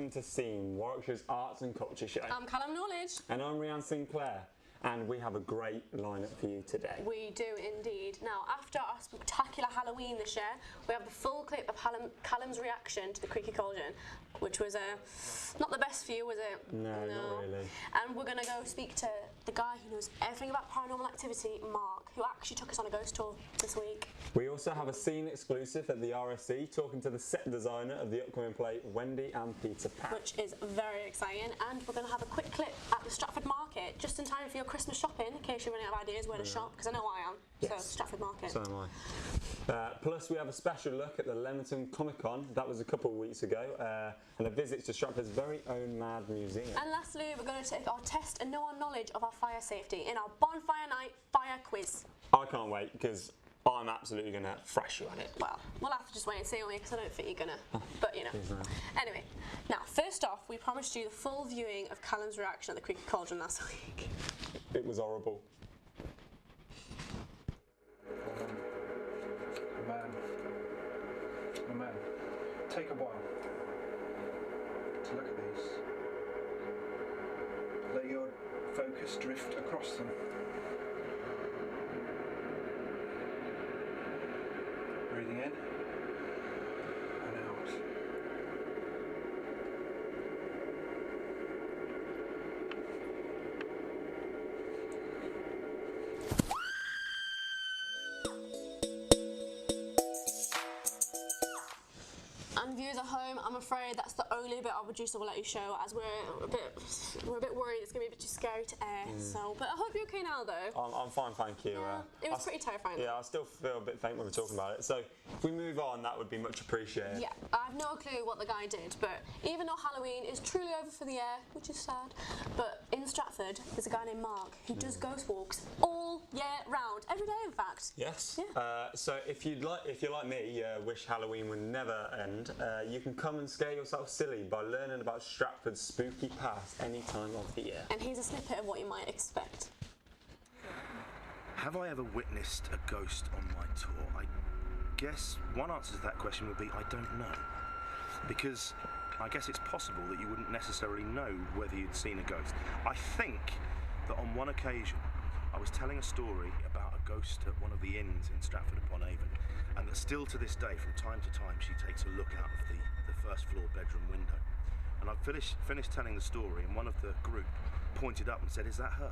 welcome to Scene, Warwickshire's arts and culture show. I'm Callum Knowledge. And I'm Rhiannon Sinclair, and we have a great lineup for you today. We do indeed. Now, after our spectacular Halloween this year, we have the full clip of Callum's reaction to the Creaky Cauldron, which was not the best view, was it? No, not really. And we're going to go speak to the guy who knows everything about paranormal activity, Mark, who actually took us on a ghost tour this week. We also have a Scene exclusive at the RSC, talking to the set designer of the upcoming play, Wendy and Peter Pan. Which is very exciting. And we're going to have a quick clip at the Stratford Market, just in time for your Christmas shopping, in case you're running out of ideas where to shop, because I know I am. Yes. So, Stratford Market. So am I. Plus, we have a special look at the Leamington Comic Con. That was a couple of weeks ago. And a visit to Stratford's very own Mad Museum. And lastly, we're going to take our test and know our knowledge of our fire safety in our Bonfire Night Fire Quiz. I can't wait, because I'm absolutely going to thrash you at it. Well, we'll have to just wait and see, because I don't think you're going to. But, you know. Anyway, now, first off, we promised you the full viewing of Callum's reaction at the Creaky Cauldron last week. It was horrible. Man, take a while to look at these. Let your focus drift across them. Breathing in and out. And viewers at home, I'm afraid that's the only bit our producer will let you show, as we're a bit worried it's going to be a bit too scary to air. So, but I hope you're okay now, though. I'm fine, thank you. Yeah, it was pretty terrifying. Yeah, I still feel a bit faint when we're talking about it. So if we move on, that would be much appreciated. Yeah, I have no clue what the guy did, but even though Halloween is truly over for the year, which is sad, but in Stratford there's a guy named Mark who does ghost walks all year round, every day in fact. Yes. Yeah. So if you're like me, wish Halloween would never end, you can come and scare yourself silly by learning about Stratford's spooky past any time of the year. And here's a snippet of what you might expect. Have I ever witnessed a ghost on my tour? I guess one answer to that question would be I don't know. Because I guess it's possible that you wouldn't necessarily know whether you'd seen a ghost. I think that on one occasion I was telling a story about a ghost at one of the inns in Stratford-upon-Avon, and that still to this day, from time to time, she takes a look out of the first floor bedroom window. And I finished telling the story, and one of the group pointed up and said, "Is that her?"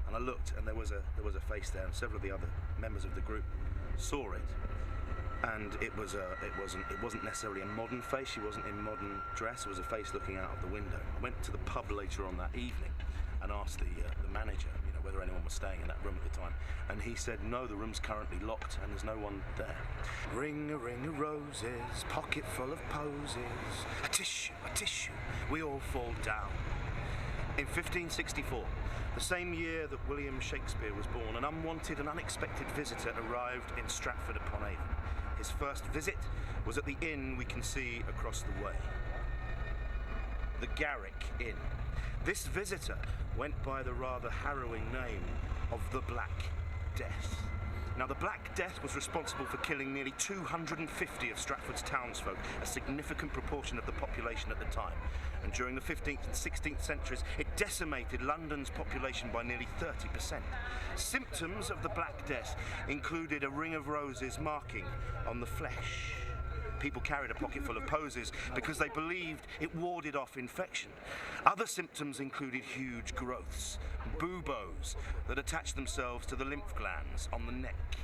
And I looked, and there was a face there, and several of the other members of the group saw it. And it wasn't necessarily a modern face. She wasn't in modern dress. It was a face looking out of the window. I went to the pub later on that evening and asked the manager, whether anyone was staying in that room at the time, and he said no, the room's currently locked and there's no one there. Ring a roses, pocket full of posies, a tissue, we all fall down. In 1564, the same year that William Shakespeare was born, an unwanted and unexpected visitor arrived in Stratford-upon-Avon. His first visit was at the inn we can see across the way, the Garrick Inn. This visitor went by the rather harrowing name of the Black Death. Now, the Black Death was responsible for killing nearly 250 of Stratford's townsfolk, a significant proportion of the population at the time. And during the 15th and 16th centuries, it decimated London's population by nearly 30%. Symptoms of the Black Death included a ring of roses marking on the flesh. People carried a pocket full of posies because they believed it warded off infection. Other symptoms included huge growths, buboes that attached themselves to the lymph glands on the neck,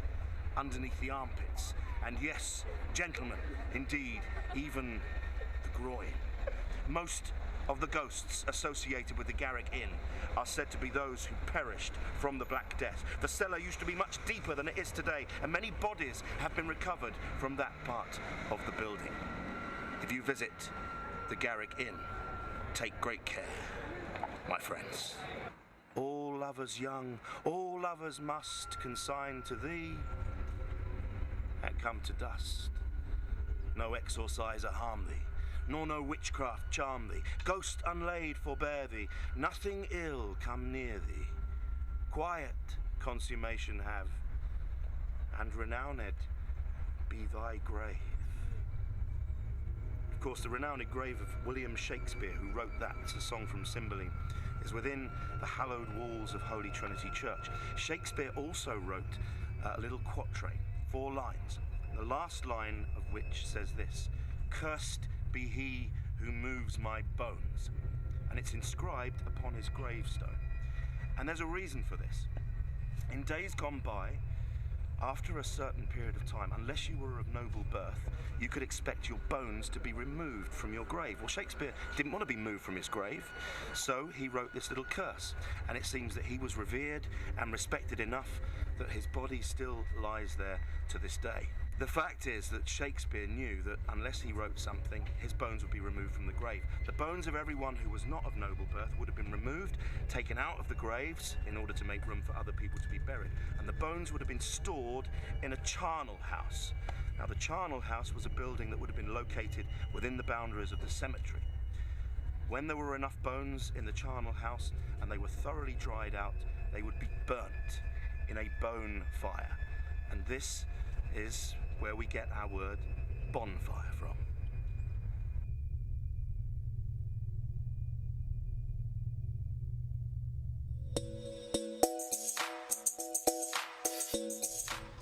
underneath the armpits, and yes, gentlemen, indeed, even the groin. Most of the ghosts associated with the Garrick Inn are said to be those who perished from the Black Death. The cellar used to be much deeper than it is today, and many bodies have been recovered from that part of the building. If you visit the Garrick Inn, take great care, my friends. All lovers young, all lovers must consign to thee and come to dust. No exorciser harm thee, nor no witchcraft charm thee. Ghost unlaid forbear thee, nothing ill come near thee. Quiet consummation have, and renowned be thy grave. Of course, the renowned grave of William Shakespeare, who wrote that, it's a song from Cymbeline, is within the hallowed walls of Holy Trinity Church. Shakespeare also wrote a little quatrain, 4 lines, the last line of which says this: "Cursed be he who moves my bones," and it's inscribed upon his gravestone. And there's a reason for this. In days gone by, after a certain period of time, unless you were of noble birth, you could expect your bones to be removed from your grave. Well, Shakespeare didn't want to be moved from his grave, so he wrote this little curse. And it seems that he was revered and respected enough that his body still lies there to this day. The fact is that Shakespeare knew that unless he wrote something, his bones would be removed from the grave. The bones of everyone who was not of noble birth would have been removed, taken out of the graves in order to make room for other people to be buried. And the bones would have been stored in a charnel house. Now, the charnel house was a building that would have been located within the boundaries of the cemetery. When there were enough bones in the charnel house and they were thoroughly dried out, they would be burnt in a bone fire. And this is where we get our word bonfire from.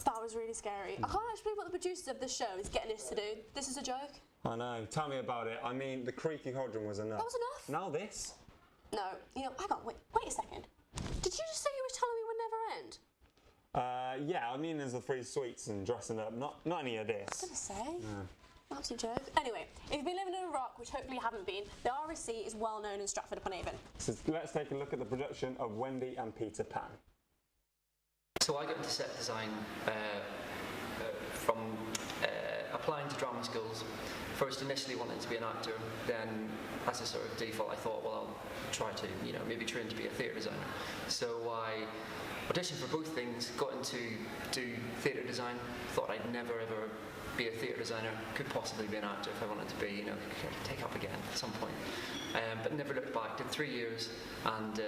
That was really scary. I can't actually believe what the producers of this show is getting us to do. This is a joke. I know. Tell me about it. I mean, the creaky cauldron was enough. That was enough? Now this? No, hang on, wait a second. Did you just say you wished Halloween would never end? Yeah, I mean, there's the 3 sweets and dressing up, not any of this. I was gonna say. Absolute joke. Anyway, if you've been living in a rock, which hopefully you haven't been, the RSC is well known in Stratford-upon-Avon. So let's take a look at the production of Wendy and Peter Pan. So I got into set design from applying to drama schools. First, initially wanting to be an actor, then as a sort of default, I thought, well, I'll try to, maybe train to be a theatre designer. So I auditioned for both things, got into do theatre design, thought I'd never ever be a theatre designer, could possibly be an actor if I wanted to be, take up again at some point. But never looked back, did 3 years and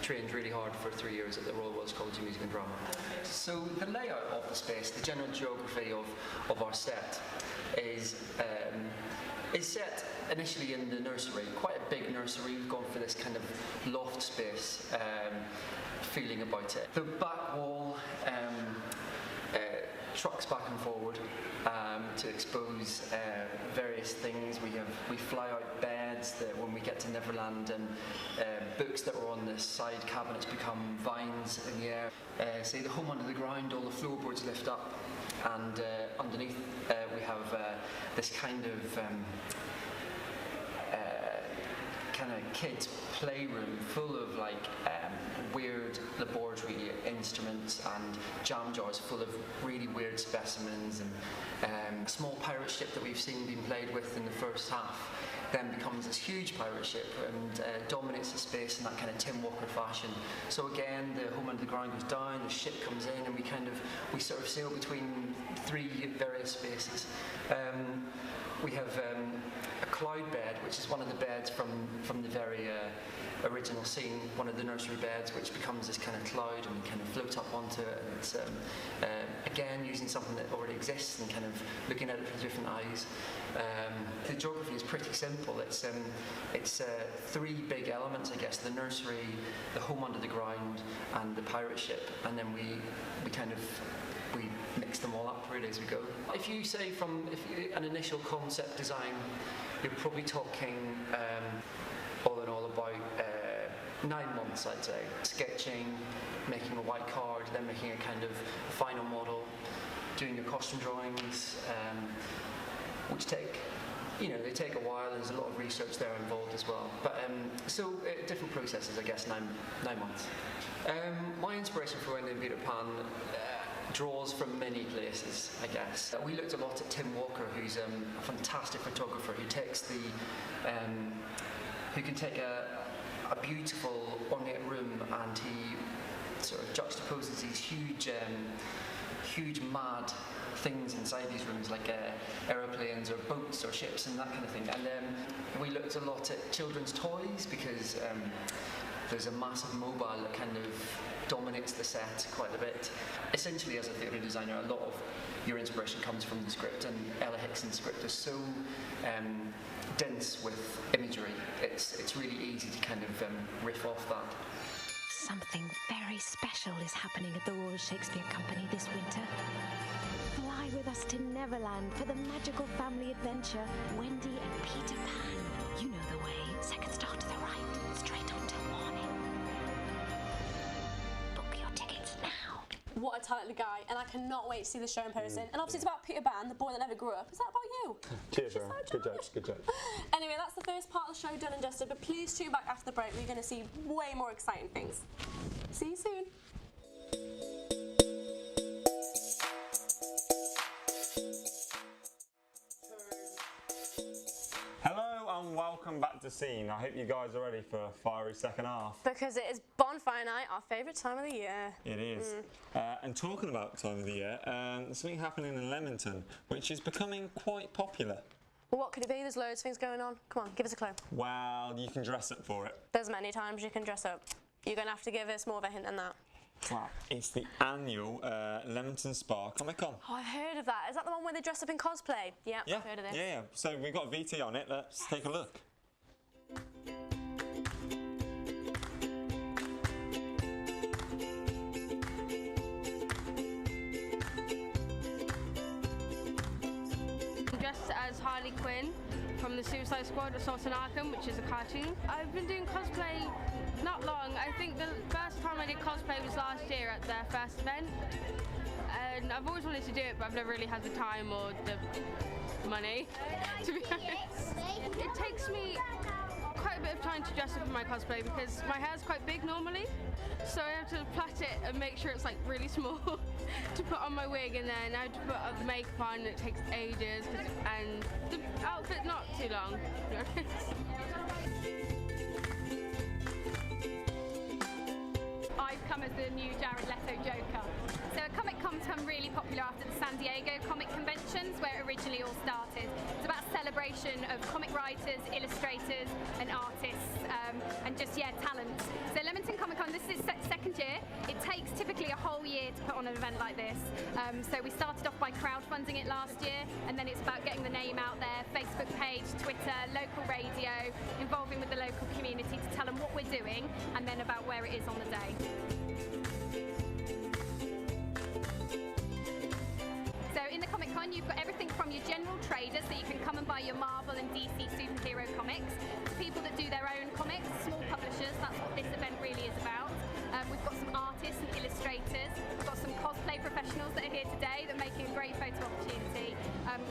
trained really hard for 3 years at the Royal Welsh College of Music and Drama. So the layout of the space, the general geography of our set is set initially in the nursery, quite a big nursery. We've gone for this kind of loft space feeling about it. The back wall trucks back and forward to expose various things. We fly out beds that when we get to Neverland, and books that were on the side cabinets become vines in the air. Say the home under the ground, all the floorboards lift up, and underneath we have this kind of kids' playroom full of weird laboratory instruments and jam jars full of really weird specimens, and a small pirate ship that we've seen being played with in the first half then becomes this huge pirate ship and dominates the space in that kind of Tim Walker fashion. So again, the home under the ground goes down, the ship comes in, and we sort of sail between 3 various spaces. We have a cloud bed, which is one of the beds from the very original scene, one of the nursery beds, which becomes this kind of cloud, and we kind of float up onto it. And it's again using something that already exists and kind of looking at it from different eyes. The geography is pretty simple. It's 3 big elements, I guess: the nursery, the home under the ground, and the pirate ship. And then we mix them all up really as we go. If you say an initial concept design, you're probably talking all in all about 9 months, I'd say. Sketching, making a white card, then making a kind of final model, doing your costume drawings, which take a while. There's a lot of research there involved as well. But different processes, I guess. 9 months. My inspiration for Wendy and Peter Pan draws from many places, I guess. We looked a lot at Tim Walker, who's a fantastic photographer who can take a beautiful ornate room, and he sort of juxtaposes these huge mad things inside these rooms, like aeroplanes or boats or ships and that kind of thing. And we looked a lot at children's toys, because There's a massive mobile that kind of dominates the set quite a bit. Essentially, as a theatre designer, a lot of your inspiration comes from the script, and Ella Hickson's script is so dense with imagery. It's really easy to kind of riff off that. Something very special is happening at the Royal Shakespeare Company this winter. Fly with us to Neverland for the magical family adventure, Wendy and Peter Pan. You know the way. Second star to the right, straight on till morning. Book your tickets now. What a talented guy, and I cannot wait to see the show in person. And obviously it's about Peter Pan, the boy that never grew up. Is that about you? Cheers, Aaron. Good jokes, good jokes. Anyway, that's the first part of the show done and dusted, but please tune back after the break. We're going to see way more exciting things. See you soon. Hello and welcome back to Scene. I hope you guys are ready for a fiery second half. Because it is bonfire night, our favourite time of the year. It is. And talking about time of the year, there's something happening in Leamington, which is becoming quite popular. Well, what could it be? There's loads of things going on. Come on, give us a clue. Well, you can dress up for it. There's many times you can dress up. You're going to have to give us more of a hint than that. Wow. It's the annual Leamington Spa Comic Con. Oh, I've heard of that. Is that the one where they dress up in cosplay? Yeah, I've heard of this. Yeah. So we've got VT on it. Let's take a look. Dressed as Harley Quinn from the Suicide Squad, Assault on Arkham, which is a cartoon. I've been doing cosplay not long. I think the first time I did cosplay was last year at their first event. And I've always wanted to do it, but I've never really had the time or the money, to be honest. It takes me quite a bit of time to dress up in my cosplay because my hair's quite big normally, so I have to plait it and make sure it's like really small to put on my wig, and then I have to put the makeup on, and it takes ages, and the outfit not too long, to be honest. I've come as the new Jared Leto Joker. So Comic-Con's become really popular after the San Diego comic conventions, where it originally all started. It's about a celebration of comic writers, illustrators and artists, and just, talent. So Leamington Comic-Con, this is second year. It takes typically a whole year to put on an event like this. So we started off by crowdfunding it last year, and then it's about getting the name out there, Facebook page, Twitter, local radio, involving with the local community to tell them what we're doing, and then about where it is on the day. So in the Comic Con, you've got everything from your general traders, so you can come and buy your Marvel and DC superhero comics, to people that do their own comics, small publishers. That's what this event really is about. We've got some artists and illustrators. We've got some cosplay professionals that are here today that are making a great photo opportunity.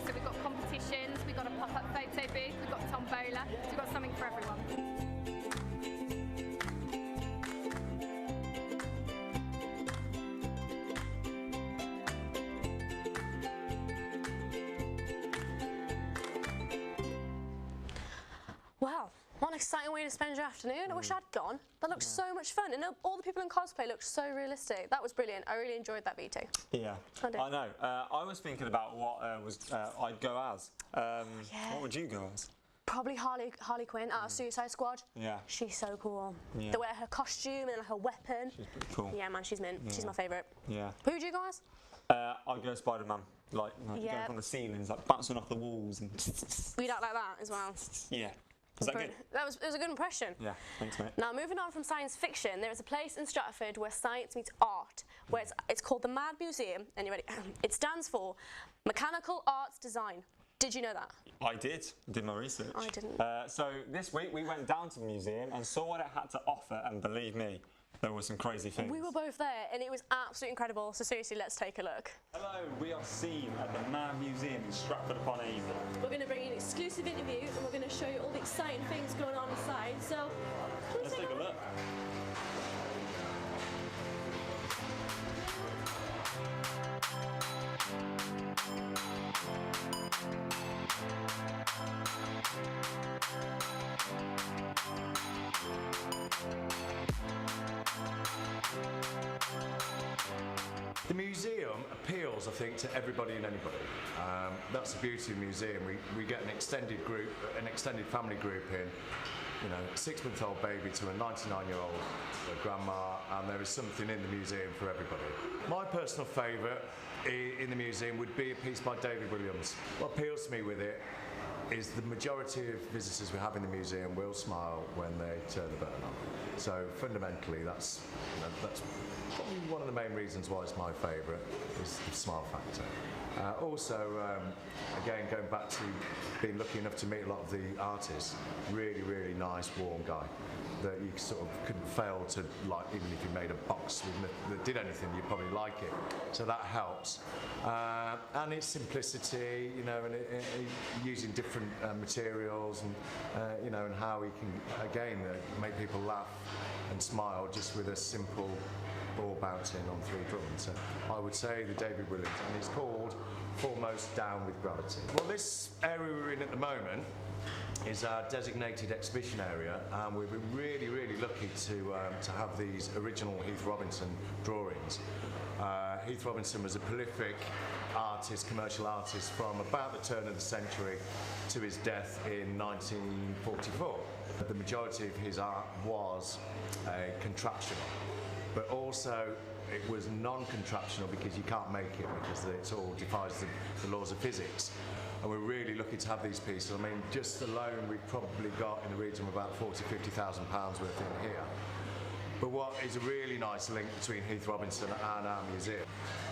So we've got competitions, we've got a pop-up photo booth, we've got tombola, so we've got something for everyone. Wow, what an exciting way to spend your afternoon. I wish I'd gone. That looked so much fun, and all the people in cosplay looked so realistic. That was brilliant. I really enjoyed that VT. Yeah, I know. I was thinking about what I'd go as. What would you go as? Probably Harley Quinn out of Suicide Squad. Yeah. She's so cool. Yeah. They wear her costume and her weapon. She's pretty cool. Yeah, man, she's mint. Yeah. She's my favourite. Yeah. Who would you go as? I'd go Spider-Man. Like going from the ceilings, like bouncing off the walls and. We'd act like that as well. Yeah. Was that good? It was a good impression. Yeah, thanks, mate. Now, moving on from science fiction, there is a place in Stratford where science meets art, where it's called the Mad Museum, and you ready? It stands for Mechanical Arts Design. Did you know that? I did my research. I didn't. So this week we went down to the museum and saw what it had to offer, and believe me, there were some crazy things. We were both there, and it was absolutely incredible. So seriously, let's take a look. Hello, we are seen at the Mad Museum in Stratford-upon-Avon. We're going to bring you an exclusive interview, and we're going to show you all the exciting things going on inside. So, let's take a look. The museum appeals, I think, to everybody and anybody. That's the beauty of the museum. We get an extended group, an extended family group in, you know, a 6-month-old baby to a 99-year-old grandma, and there is something in the museum for everybody. My personal favourite in the museum would be a piece by David Williams. What appeals to me with it is the majority of visitors we have in the museum will smile when they turn the button on. So fundamentally, that's probably one of the main reasons why it's my favourite, is the smile factor. Also, again, going back to being lucky enough to meet a lot of the artists, really, really nice, warm guy that you sort of couldn't fail to like. Even if you made a box that did anything, you'd probably like it. So that helps. And its simplicity, you know, and using different materials, and you know, and how he can again make people laugh and smile just with a simple ball bouncing on 3 drums. So I would say the David Williams, and it's called Foremost Down with Gravity. Well, this area we're in at the moment is our designated exhibition area, and we've been really, really lucky to have these original Heath Robinson drawings. Heath Robinson was a prolific artist, commercial artist, from about the turn of the century to his death in 1944. The majority of his art was contraptional, but also it was non-contraptional because you can't make it, because it all defies the laws of physics. And we're really lucky to have these pieces. I mean, just alone we've probably got in the region of about £40,000–50,000 worth in here. But what is a really nice link between Heath Robinson and our museum,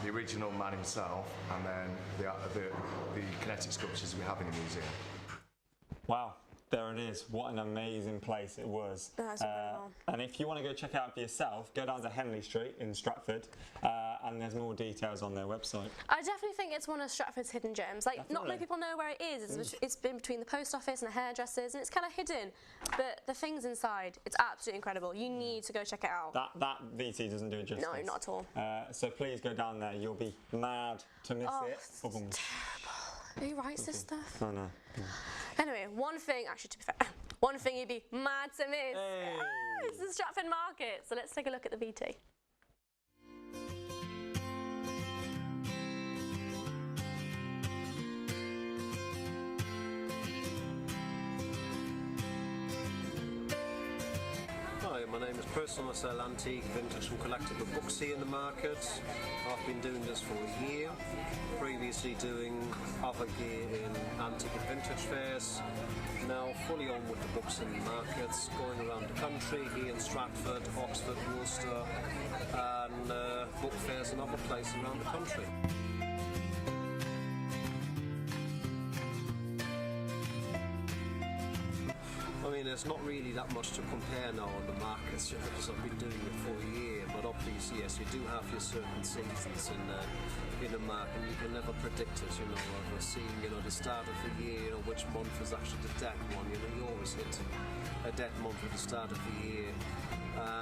the original man himself, and then the kinetic sculptures we have in the museum. Wow, there it is. What an amazing place it was. That's incredible. And if you want to go check it out for yourself, go down to Henley Street in Stratford, and there's more details on their website. I definitely think it's one of Stratford's hidden gems. Like, not many people know where it is. It's been between the post office and the hairdressers, and it's kind of hidden. But the things inside, it's absolutely incredible. You need to go check it out. That VT doesn't do it justice. No, not at all. So please go down there. You'll be mad to miss it. It's terrible. Who writes this stuff? Oh no. Anyway, one thing, actually to be fair, one thing you'd be mad to miss. Hey. It's the Stratford Market. So let's take a look at the VT. Hi, my name is Personal. I sell antique, vintage and collectible books here in the market. I've been doing this for a year, previously doing other gear in antique and vintage fairs. Now fully on with the books in the markets, going around the country, here in Stratford, Oxford, Worcester, and book fairs and other places around the country. I mean, there's not really that much to compare now on the markets because I've been doing it for a year, but obviously, yes, you do have your certain seasons in a market, and you can never predict it, you know, of seeing, you know, the start of the year, you know, which month is actually the dead one, you know, you always hit a dead month at the start of the year.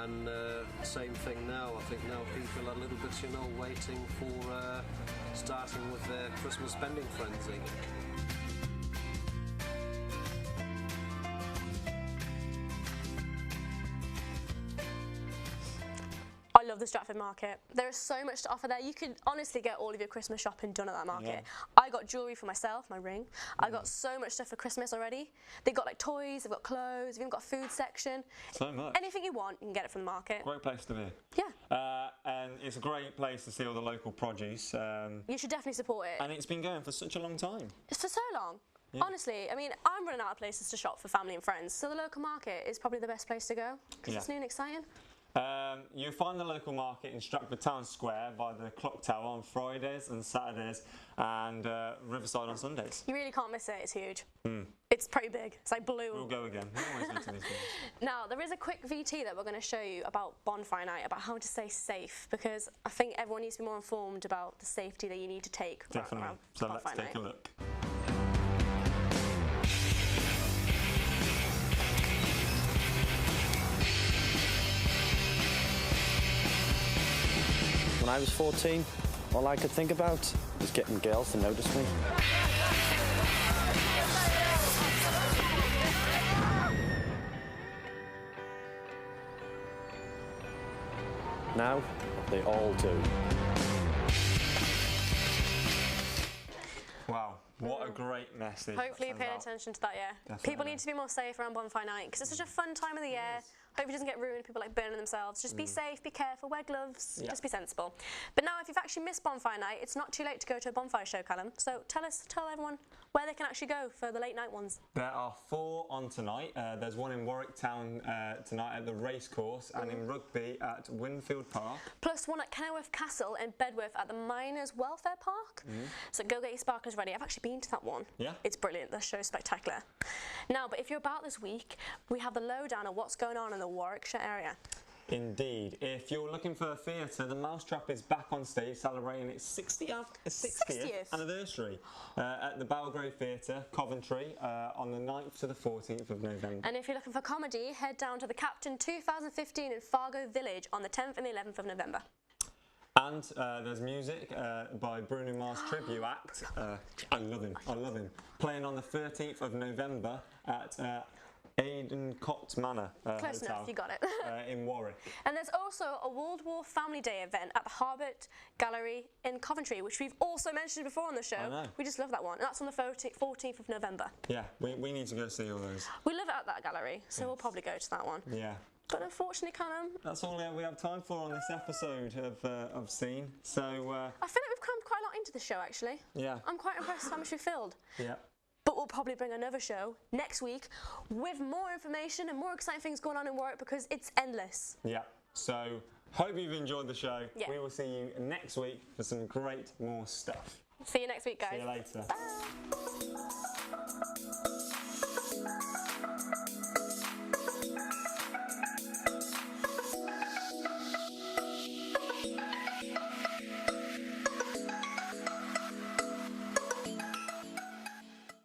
And same thing now, I think now people are a little bit, you know, waiting for starting with their Christmas spending frenzy. I love the Stratford Market. There is so much to offer there. You could honestly get all of your Christmas shopping done at that market. Yeah. I got jewellery for myself, my ring. I got so much stuff for Christmas already. They've got like toys, they've got clothes, they've even got a food section. So much. Anything you want, you can get it from the market. Great place to be. Yeah. And it's a great place to see all the local produce. You should definitely support it. And it's been going for such a long time. It's for so long. Yeah. Honestly, I mean, I'm running out of places to shop for family and friends, so the local market is probably the best place to go because it's new and exciting. You'll find the local market in Stratford Town Square by the Clock Tower on Fridays and Saturdays, and Riverside on Sundays. You really can't miss it, it's huge. It's pretty big, it's like blue. We'll go again. We always go to these things. Now, there is a quick VT that we're going to show you about bonfire night, about how to stay safe, because I think everyone needs to be more informed about the safety that you need to take. Definitely. So let's take a look. When I was 14, all I could think about was getting girls to notice me. Now, they all do. great message. Hopefully you paid attention to that, yeah. Definitely. People need to be more safe around bonfire night because it's such a fun time of the year. Hope it doesn't get ruined, people like burning themselves. Just be safe, be careful, wear gloves, just be sensible. But now if you've actually missed bonfire night, it's not too late to go to a bonfire show, Callum. So tell everyone where they can actually go for the late night ones. There are 4 on tonight. There's one in Warwick Town tonight at the racecourse and in Rugby at Winfield Park. Plus one at Kenilworth Castle in Bedworth at the Miners Welfare Park. So go get your sparklers ready. I've actually been to that one. Yeah. It's brilliant. The show's spectacular. Now, but if you're about this week, we have the lowdown of what's going on in the Warwickshire area. Indeed. If you're looking for a theatre, the Mousetrap is back on stage celebrating its 60th anniversary at the Belgrave Theatre, Coventry, on the 9th to the 14th of November. And if you're looking for comedy, head down to the Captain 2015 in Fargo Village on the 10th and the 11th of November. And there's music by Bruno Mars Tribute Act. I love him. Playing on the 13th of November at Aidencott Manor Close Hotel, enough, you got it. in Warwick. And there's also a World War Family Day event at the Harbert Gallery in Coventry, which we've also mentioned before on the show. I know. We just love that one. And that's on the 14th of November. Yeah, we need to go see all those. We love it at that gallery, so we'll probably go to that one. Yeah. But unfortunately, Callum, That's all we have time for on this episode of Scene. So, I feel like we've come quite a lot into the show, actually. yeah. I'm quite impressed how much we filled. Yeah. But we'll probably bring another show next week with more information and more exciting things going on in Warwick because it's endless. Yeah. So, hope you've enjoyed the show. Yeah. We will see you next week for some great more stuff. See you next week, guys. See you later. Bye.